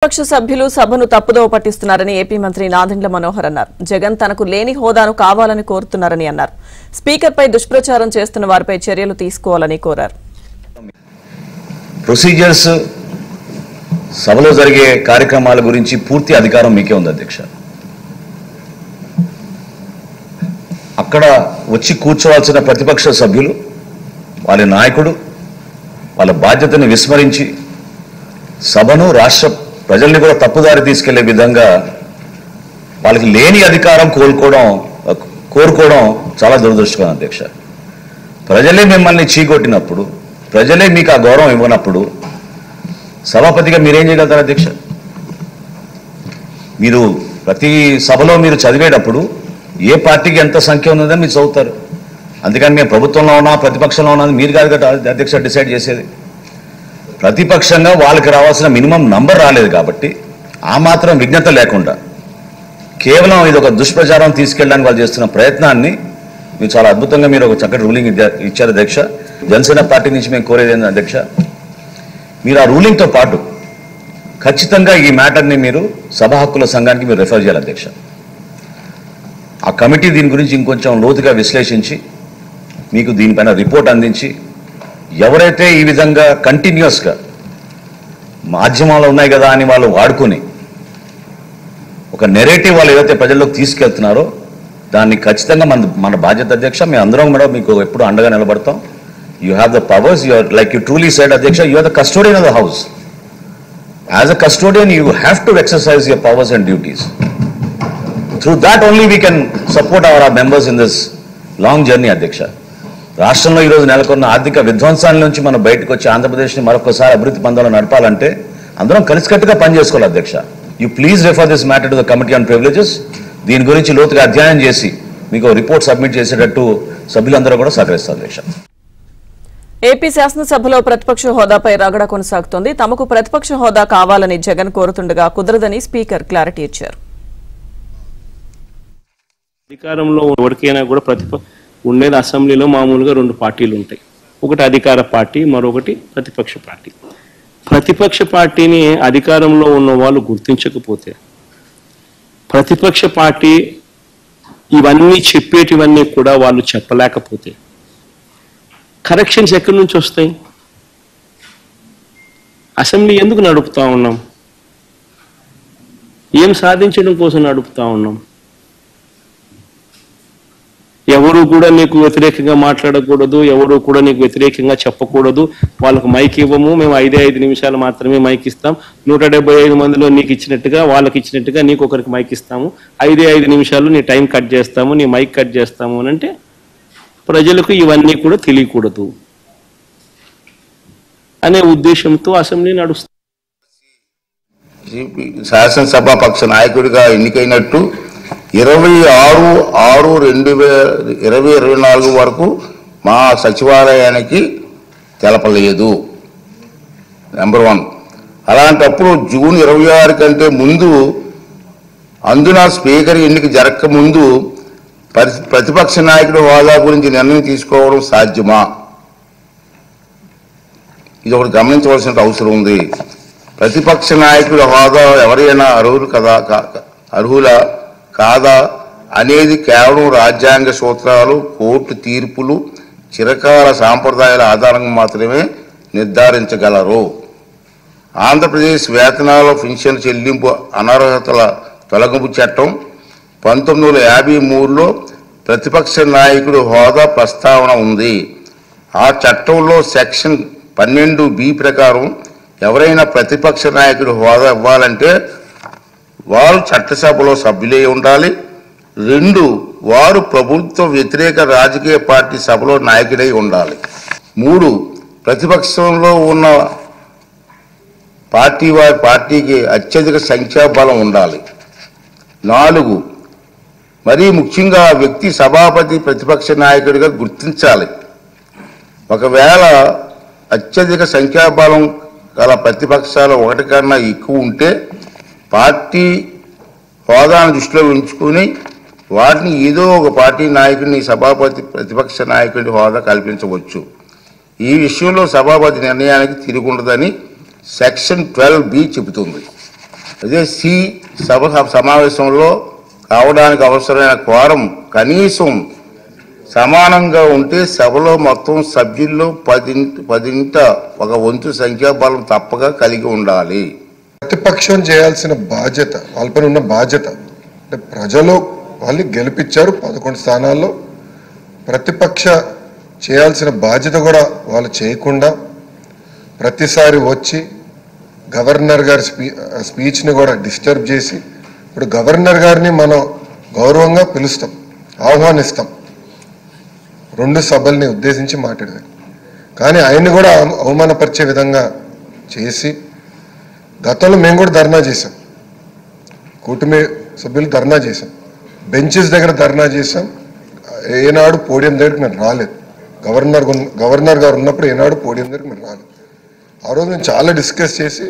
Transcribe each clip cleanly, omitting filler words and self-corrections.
పక్ష సభ్యులు సభను తప్పుదోవ పట్టిస్తున్నారని ఏపీ మంత్రి నాదెండ్ల మనోహర్ అన్నారు. జగన్ తనకు లేని హోదాను కావాలని కోరుతున్నారని అన్నారు. స్పీకర్పై దుష్ప్రచారం చేస్తున్న వారిపై చర్యలు తీసుకోవాలని కోరారు. ప్రొసీజర్స్ సభలో జరిగే కార్యక్రమాల గురించి పూర్తి అధికారం మీకే ఉంది అధ్యక్ష. అక్కడ వచ్చి కూర్చోవాల్సిన ప్రతిపక్ష సభ్యులు వాళ్ళ నాయకుడు వాళ్ళ బాధ్యతను విస్మరించి సభను రాష్ట్ర ప్రజల్ని కూడా తప్పుదారి తీసుకెళ్లే విధంగా వాళ్ళకి లేని అధికారం కోరుకోవడం చాలా దురదృష్టకరం అధ్యక్ష. ప్రజలే మిమ్మల్ని చీకొట్టినప్పుడు, ప్రజలే మీకు ఆ గౌరవం ఇవ్వనప్పుడు సభాపతిగా మీరేం చేయగలుగుతారు అధ్యక్ష? మీరు ప్రతి సభలో మీరు చదివేటప్పుడు ఏ పార్టీకి ఎంత సంఖ్య ఉన్నదని మీరు చదువుతారు. అందుకని మేము ప్రభుత్వంలో ఉన్నా ప్రతిపక్షంలో ఉన్నది మీరు కాదు కదా అధ్యక్ష డిసైడ్ చేసేది. ప్రతిపక్షంగా వాళ్ళకి రావాల్సిన మినిమం నంబర్ రాలేదు కాబట్టి ఆ మాత్రం విజ్ఞత లేకుండా కేవలం ఇది ఒక దుష్ప్రచారం తీసుకెళ్ళడానికి వాళ్ళు చేస్తున్న ప్రయత్నాన్ని మీరు చాలా అద్భుతంగా మీరు ఒక చక్కటి రూలింగ్ ఇచ్చారు అధ్యక్ష. జనసేన పార్టీ నుంచి మేము కోరేది ఏంటంటే అధ్యక్ష, మీరు ఆ రూలింగ్తో పాటు ఖచ్చితంగా ఈ మ్యాటర్ని మీరు సభా హక్కుల సంఘానికి మీరు రెఫర్ చేయాలి అధ్యక్ష. ఆ కమిటీ దీని గురించి ఇంకొంచెం లోతుగా విశ్లేషించి మీకు దీనిపైన రిపోర్ట్ అందించి ఎవరైతే ఈ విధంగా కంటిన్యూస్గా మాధ్యమాలు ఉన్నాయి కదా అని వాళ్ళు వాడుకొని ఒక నెరేటివ్ వాళ్ళు ఏదైతే ప్రజల్లోకి తీసుకెళ్తున్నారో దాన్ని ఖచ్చితంగా మన బాధ్యత అధ్యక్ష. మేము అందరం కూడా మీకు ఎప్పుడు అండగా నిలబడతాం. You have the powers, you are like you truly said అధ్యక్ష, you are the custodian of the house. As a custodian you have to exercise your powers and duties. Through that only we can support our members in this long journey అధ్యక్ష. రాష్ట్రంలో ఈరోజు నెలకొన్న ఆర్థిక విధ్వంసాల నుంచి మనం బయటకు వచ్చి ఆంధ్రప్రదేశ్ని మరొకసారి అభివృద్ధి పందాలను నడపాలంటే అందరం కలిసికట్టుగా పనిచేసుకోవాలి అధ్యక్ష. You please refer this matter to the committee on privileges. దీని గురించి లోతుగా అధ్యయనం చేసి మీకు రిపోర్ట్ సబ్మిట్ చేసేటట్టు సభ్యులందరూ కూడా సహకరిస్తారు అధ్యక్ష. ఏపీ శాసనసభలో ప్రతిపక్ష హోదాపై రగడ కొనసాగుతోంది. తమకు ప్రతిపక్ష హోదా కావాలని జగన్ కోరుతుండగా కుదరదని స్పీకర్ క్లారిటీ ఇచ్చారు. అధికారంలో ఎవరికైనా కూడా ఉండేది అసెంబ్లీలో మామూలుగా రెండు పార్టీలు ఉంటాయి. ఒకటి అధికార పార్టీ, మరొకటి ప్రతిపక్ష పార్టీ. ప్రతిపక్ష పార్టీని అధికారంలో ఉన్న వాళ్ళు గుర్తించకపోతే, ప్రతిపక్ష పార్టీ ఇవన్నీ చెప్పేటివన్నీ కూడా వాళ్ళు చెప్పలేకపోతే కరెక్షన్స్ ఎక్కడి నుంచి వస్తాయి? అసెంబ్లీ ఎందుకు నడుపుతా ఉన్నాం? ఏం సాధించడం కోసం నడుపుతా ఉన్నాం? ఎవరు కూడా నీకు వ్యతిరేకంగా మాట్లాడకూడదు, ఎవరు కూడా నీకు వ్యతిరేకంగా చెప్పకూడదు. వాళ్ళకు మైక్ ఇవ్వము, మేము 5 నిమిషాలు మాత్రమే మైక్ ఇస్తాం. 175 మందిలో నీకు ఇచ్చినట్టుగా వాళ్ళకి ఇచ్చినట్టుగా నీకు ఒకరికి మైక్ ఇస్తాము. 5 నిమిషాలు నీ టైం కట్ చేస్తాము, నీ మైక్ కట్ చేస్తాము అని అంటే ప్రజలకు ఇవన్నీ కూడా తెలియకూడదు అనే ఉద్దేశంతో అసెంబ్లీ నడుస్తుంది. శాసనసభాపక్ష నాయకుడిగా ఎన్నికైనట్టు 26/6/2024 వరకు మా సచివాలయానికి తెలపలేదు. నెంబర్ 1. అలాంటప్పుడు జూన్ 26 కంటే ముందు, అందున స్పీకర్ ఎన్నిక జరగక ముందు ప్రతిపక్ష నాయకుడి హోదా గురించి నిర్ణయం తీసుకోవడం సాధ్యమా? ఇది ఒకటి గమనించవలసిన అవసరం ఉంది. ప్రతిపక్ష నాయకుడి హోదా ఎవరైనా అర్హులా కాదా అనేది కేవలం రాజ్యాంగ సూత్రాలు, కోర్టు తీర్పులు, చిరకాల సాంప్రదాయాల ఆధారంగా మాత్రమే నిర్ధారించగలరు. ఆంధ్రప్రదేశ్ వేతనాల పెన్షన్ చెల్లింపు అనర్హతల తొలగింపు చట్టం 1953లో ప్రతిపక్ష నాయకుడి హోదా ప్రస్తావన ఉంది. ఆ చట్టంలో సెక్షన్ 12B ప్రకారం ఎవరైనా ప్రతిపక్ష నాయకుడి హోదా ఇవ్వాలంటే వారు చట్టసభలో సభ్యులై ఉండాలి. 2, వారు ప్రభుత్వ వ్యతిరేక రాజకీయ పార్టీ సభలో నాయకుడై ఉండాలి. 3, ప్రతిపక్షంలో ఉన్న పార్టీకి అత్యధిక సంఖ్యాబలం ఉండాలి. 4, మరీ ముఖ్యంగా వ్యక్తి సభాపతి ప్రతిపక్ష నాయకుడిగా గుర్తించాలి. ఒకవేళ అత్యధిక సంఖ్యాబలం గల ప్రతిపక్షాలు ఒకటి కన్నా ఎక్కువ ఉంటే పార్టీ హోదాను దృష్టిలో ఉంచుకుని వాటిని ఏదో ఒక పార్టీ నాయకుడిని సభాపతి ప్రతిపక్ష నాయకుడి హోదా కల్పించవచ్చు. ఈ విషయంలో సభాపతి నిర్ణయానికి తిరుగుండదని సెక్షన్ 12B చెబుతుంది. అదే సభ సమావేశంలో కావడానికి అవసరమైన క్వారం కనీసం సమానంగా ఉంటే సభలో మొత్తం సభ్యుల్లో 10 ఒక వంతు సంఖ్యాబలం తప్పగా కలిగి ఉండాలి. ప్రతిపక్షం చేయాల్సిన బాధ్యత, వాళ్ళపైన ఉన్న బాధ్యత అంటే ప్రజలు వాళ్ళు గెలిపించారు 11 స్థానాల్లో. ప్రతిపక్ష చేయాల్సిన బాధ్యత కూడా వాళ్ళు చేయకుండా ప్రతిసారి వచ్చి గవర్నర్ గారి స్పీచ్ని కూడా డిస్టర్బ్ చేసి, ఇప్పుడు గవర్నర్ గారిని మనం గౌరవంగా పిలుస్తాం, ఆహ్వానిస్తాం 2 సభల్ని ఉద్దేశించి మాట్లాడేది, కానీ ఆయన్ని కూడా అవమానపరిచే విధంగా చేసి, గతంలో మేము కూడా ధర్నా చేసాం, కూటమి సభ్యులు ధర్నా చేసాం, బెంచెస్ దగ్గర ధర్నా చేసాం. ఏనాడు పోడియం దగ్గరికి మేము రాలేదు. గవర్నర్ గారు ఉన్నప్పుడు ఏనాడు పోడియం దగ్గరికి మేము రాలేదు. ఆ రోజు మేము చాలా డిస్కస్ చేసి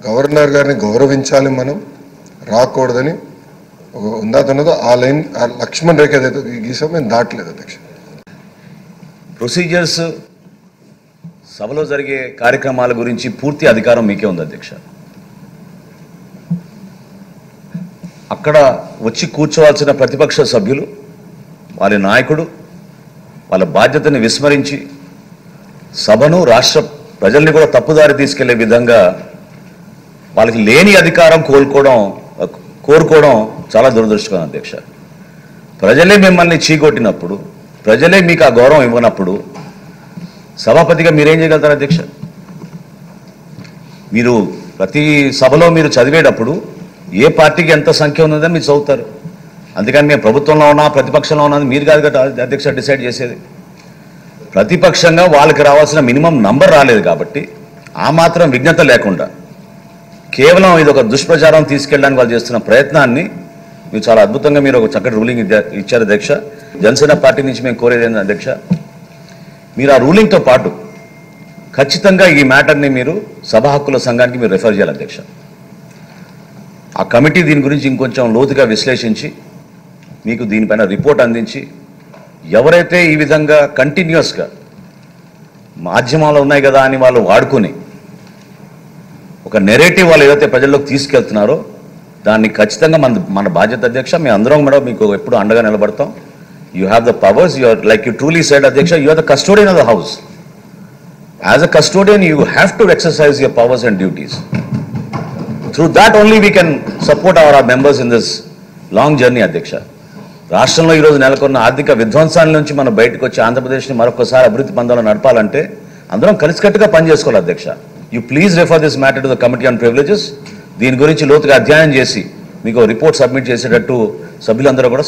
గవర్నర్ గారిని గౌరవించాలి, మనం రాకూడదని ఉందాతన్నదో ఆ లైన్, ఆ లక్ష్మణ్ రేఖ ఏదైతే గీసాం మేము దాటలేదు అధ్యక్ష. ప్రొసీజర్స్, సభలో జరిగే కార్యక్రమాల గురించి పూర్తి అధికారం మీకే ఉంది అధ్యక్ష. అక్కడ వచ్చి కూర్చోవాల్సిన ప్రతిపక్ష సభ్యులు వాళ్ళ నాయకుడు వాళ్ళ బాధ్యతని విస్మరించి సభను, రాష్ట్ర ప్రజల్ని కూడా తప్పుదారి తీసుకెళ్లే విధంగా వాళ్ళకి లేని అధికారం కోరుకోవడం చాలా దురదృష్టకరం అధ్యక్ష. ప్రజలే మిమ్మల్ని చీకొట్టినప్పుడు, ప్రజలే మీకు ఆ గౌరవం ఇవ్వనప్పుడు సభాపతిగా మీరేం చేయగలుగుతారు అధ్యక్ష? మీరు ప్రతి సభలో మీరు చదివేటప్పుడు ఏ పార్టీకి ఎంత సంఖ్య ఉన్నదని మీరు చదువుతారు. అందుకని మేము ప్రభుత్వంలో ఉన్నా ప్రతిపక్షంలో ఉన్నది మీరు కాదు కదా అధ్యక్ష డిసైడ్ చేసేది. ప్రతిపక్షంగా వాళ్ళకి రావాల్సిన మినిమం నంబర్ రాలేదు కాబట్టి ఆ మాత్రం విజ్ఞత లేకుండా కేవలం ఇది ఒక దుష్ప్రచారం తీసుకెళ్ళడానికి వాళ్ళు చేస్తున్న ప్రయత్నాన్ని మీరు చాలా అద్భుతంగా మీరు ఒక చక్కటి రూలింగ్ ఇచ్చారు అధ్యక్ష. జనసేన పార్టీ నుంచి మేము కోరేది ఏంటంటే అధ్యక్ష, మీరు ఆ రూలింగ్తో పాటు ఖచ్చితంగా ఈ మ్యాటర్ని మీరు సభా హక్కుల సంఘానికి మీరు రెఫర్ చేయాలి అధ్యక్ష. ఆ కమిటీ దీని గురించి ఇంకొంచెం లోతుగా విశ్లేషించి మీకు దీనిపైన రిపోర్ట్ అందించి, ఎవరైతే ఈ విధంగా కంటిన్యూస్గా మాధ్యమాలు ఉన్నాయి కదా అని వాళ్ళు వాడుకొని ఒక నెరేటివ్ వాళ్ళు ఏదైతే ప్రజల్లోకి తీసుకెళ్తున్నారో దాన్ని ఖచ్చితంగా మన బాధ్యత అధ్యక్ష. మేము అందరం కూడా మీకు ఎప్పుడు అండగా నిలబడతాం. You have the powers, you are like you truly said అధ్యక్ష, you are the custodian of the house. As a custodian you have to exercise your powers and duties. Through that only we can support our members in this long journey అధ్యక్ష. రాష్ట్రంలో ఈరోజు నెలకొన్న ఆర్థిక విధ్వంసాల నుంచి మనం బయటకు వచ్చి ఆంధ్రప్రదేశ్ని మరొకసారి అభివృద్ధి పందాలను నడపాలంటే అందరం కలిసికట్టుగా పనిచేసుకోవాలి అధ్యక్ష. You please refer this matter to the committee on privileges. దీని గురించి లోతుగా అధ్యయనం చేసి మీకు రిపోర్ట్ సబ్మిట్ చేసేటట్టు సభ్యులందరూ కూడా